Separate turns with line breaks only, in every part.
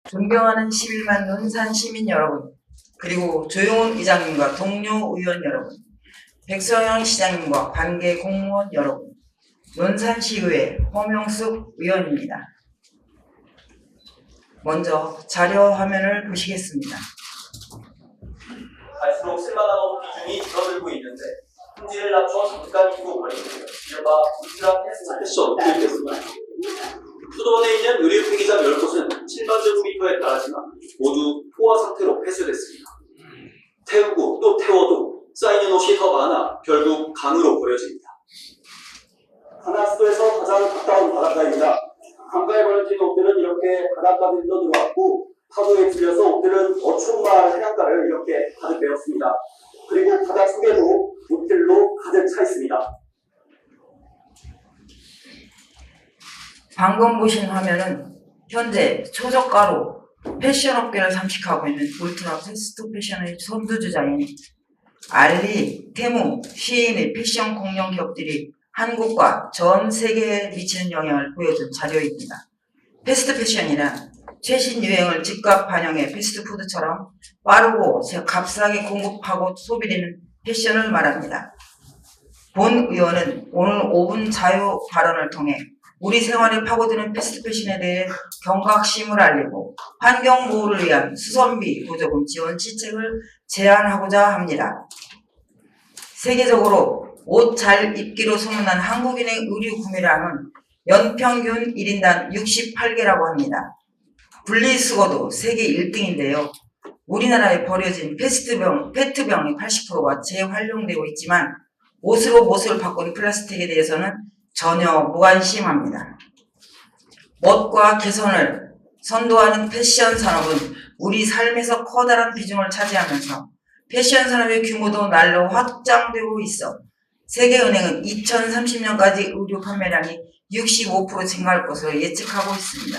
존경하는 11만 논산 시민 여러분, 그리고 조용훈 의장님과 동료 의원 여러분, 백서영 시장님과 관계 공무원 여러분, 논산시의회 허명숙 의원입니다. 먼저 자료 화면을 보시겠습니다.
갈수록 쓸만한 비중이 줄어들고 있는데 품질을 낮춰 잠깐 잊고 버리는 이른바 울트라 패스트 패션 교육됐습니다. 수도원에 있는 의류 폐기장 10곳은 7만 제곱미터에 달하지만 모두 포화 상태로 폐쇄됐습니다. 태우고 또 태워도 쌓이는 옷이 더 많아 결국 강으로 버려집니다. 하나수도에서 가장 가까운 바닷가입니다. 강가에 버려진 옷들은 이렇게 바닷가로 들어왔고 파도에 질려서 옷들은 어촌마을 해안가를 이렇게 가득 메웠습니다. 그리고 바다 속에도 옷들로 가득 차 있습니다.
방금 보신 화면은 현재 초저가로 패션업계를 잠식하고 있는 울트라 패스트 패션의 선두주자인 알리, 테무, 시인의 패션 공룡 기업들이 한국과 전 세계에 미치는 영향을 보여준 자료입니다. 패스트 패션이란 최신 유행을 즉각 반영해 패스트푸드처럼 빠르고 값싸게 공급하고 소비되는 패션을 말합니다. 본 의원은 오늘 5분 자유 발언을 통해 우리 생활에 파고드는 패스트 패션에 대해 경각심을 알리고 환경보호를 위한 수선비 보조금 지원 시책을 제안하고자 합니다. 세계적으로 옷 잘 입기로 소문난 한국인의 의류 구매량은 연평균 1인당 68개라고 합니다. 분리수거도 세계 1등인데요. 우리나라에 버려진 페트병의 80%가 재활용되고 있지만 옷으로 못을 바꾼 플라스틱에 대해서는 전혀 무관심합니다. 멋과 개선을 선도하는 패션 산업은 우리 삶에서 커다란 비중을 차지하면서 패션 산업의 규모도 날로 확장되고 있어 세계은행은 2030년까지 의류 판매량이 65% 증가할 것으로 예측하고 있습니다.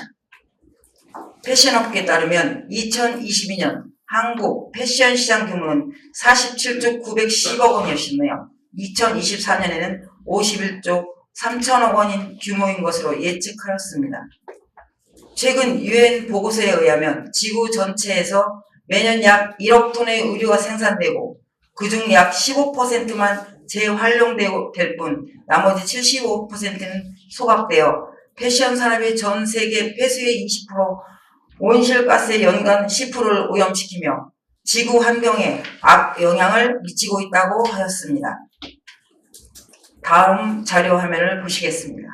패션업계에 따르면 2022년 한국 패션 시장 규모는 47조 910억 원이었으며 2024년에는 51조 3천억 원인 규모인 것으로 예측하였습니다. 최근 유엔 보고서에 의하면 지구 전체에서 매년 약 1억 톤의 의류가 생산되고 그중 약 15%만 재활용될 뿐 나머지 75%는 소각되어 패션 산업의 전 세계 폐수의 20%, 온실가스의 연간 10%를 오염시키며 지구 환경에 악영향을 미치고 있다고 하였습니다. 다음 자료 화면을 보시겠습니다.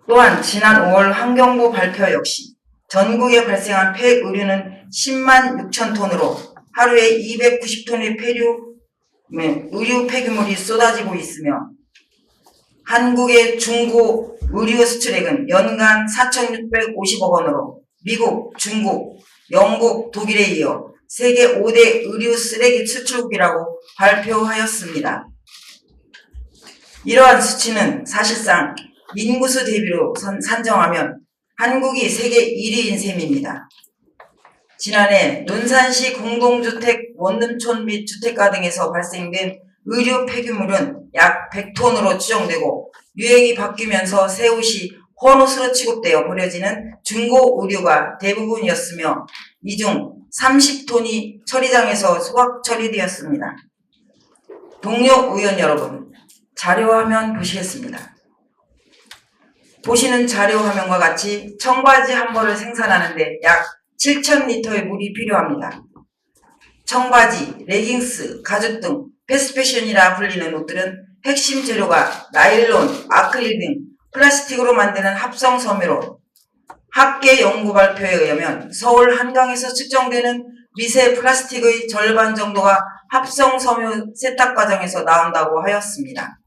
또한 지난 5월 환경부 발표 역시 전국에 발생한 폐의류는 10만 6천 톤으로 하루에 290톤의 의류 폐기물이 쏟아지고 있으며 한국의 중고 의류 수출액은 연간 4,650억 원으로 미국, 중국, 영국, 독일에 이어 세계 5대 의류 쓰레기 수출국이라고 발표하였습니다. 이러한 수치는 사실상 인구수 대비로 산정하면 한국이 세계 1위인 셈입니다. 지난해 논산시 공동주택, 원룸촌 및 주택가 등에서 발생된 의류 폐기물은 약 100톤으로 추정되고 유행이 바뀌면서 새 옷이 헌옷으로 취급되어 버려지는 중고 의류가 대부분이었으며 이 중 30톤이 처리장에서 소각 처리되었습니다. 동료 의원 여러분, 자료 화면 보시겠습니다. 보시는 자료 화면과 같이 청바지 한 벌을 생산하는데 약 7,000리터의 물이 필요합니다. 청바지, 레깅스, 가죽 등 패스트패션이라 불리는 옷들은 핵심 재료가 나일론, 아크릴 등 플라스틱으로 만드는 합성 섬유로 학계 연구 발표에 의하면 서울 한강에서 측정되는 미세 플라스틱의 절반 정도가 합성 섬유 세탁 과정에서 나온다고 하였습니다.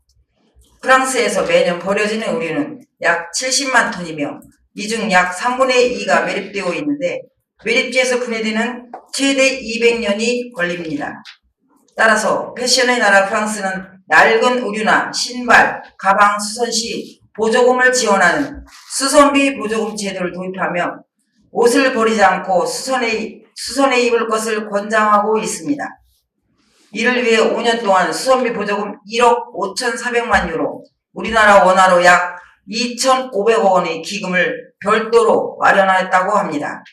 프랑스에서 매년 버려지는 의류는 약 70만 톤이며 이 중 약 3분의 2가 매립되고 있는데 매립지에서 분해되는 최대 200년이 걸립니다. 따라서 패션의 나라 프랑스는 낡은 의류나 신발, 가방 수선 시 보조금을 지원하는 수선비 보조금 제도를 도입하며 옷을 버리지 않고 수선에 입을 것을 권장하고 있습니다. 이를 위해 5년 동안 수선비 보조금 1억 5,400만 유로, 우리나라 원화로 약 2,500억 원의 기금을 별도로 마련하였다고 합니다.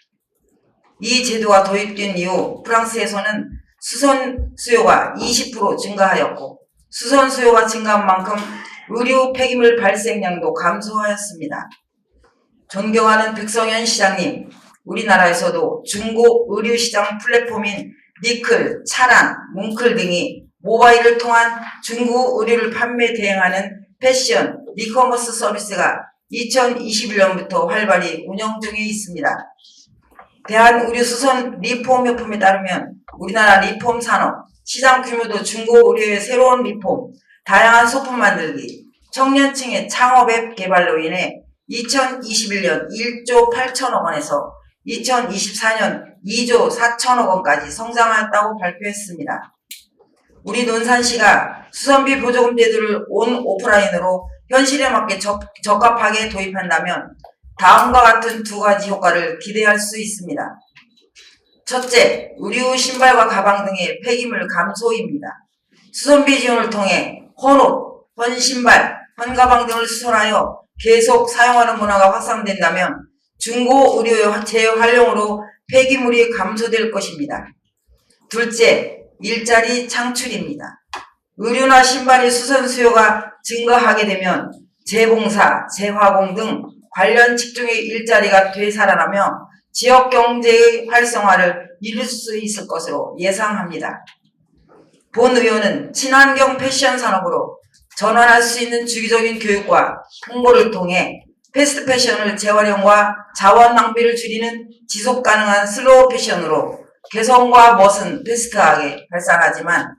이 제도가 도입된 이후 프랑스에서는 수선 수요가 20% 증가하였고, 수선 수요가 증가한 만큼 의류 폐기물 발생량도 감소하였습니다. 존경하는 백성현 시장님, 우리나라에서도 중고 의류 시장 플랫폼인 니클, 차란, 뭉클 등이 모바일을 통한 중고 의류를 판매 대행하는 패션, 리커머스 서비스가 2021년부터 활발히 운영 중에 있습니다. 대한의류수선 리폼협회에 따르면 우리나라 리폼 산업, 시장 규모도 중고 의류의 새로운 리폼, 다양한 소품 만들기, 청년층의 창업앱 개발로 인해 2021년 1조 8천억 원에서 2024년 2조 4천억 원까지 성장하였다고 발표했습니다. 우리 논산시가 수선비 보조금 제도를 온 오프라인으로 현실에 맞게 적합하게 도입한다면 다음과 같은 두 가지 효과를 기대할 수 있습니다. 첫째, 의류, 신발과 가방 등의 폐기물 감소입니다. 수선비 지원을 통해 헌옷, 헌신발, 헌가방 등을 수선하여 계속 사용하는 문화가 확산된다면 중고 의류의 재활용으로 폐기물이 감소될 것입니다. 둘째, 일자리 창출입니다. 의류나 신발의 수선 수요가 증가하게 되면 재봉사, 재화공 등 관련 직종의 일자리가 되살아나며 지역 경제의 활성화를 이룰 수 있을 것으로 예상합니다. 본 의원은 친환경 패션 산업으로 전환할 수 있는 주기적인 교육과 홍보를 통해 패스트 패션을 재활용과 자원 낭비를 줄이는 지속 가능한 슬로우 패션으로 개성과 멋은 패스트하게 발산하지만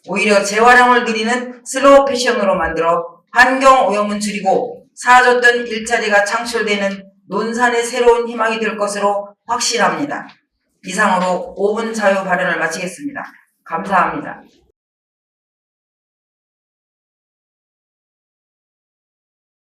오히려 재활용을 늘리는 슬로우 패션으로 만들어 환경 오염은 줄이고 사라졌던 일자리가 창출되는 논산의 새로운 희망이 될 것으로 확신합니다. 이상으로 5분 자유 발언을 마치겠습니다. 감사합니다.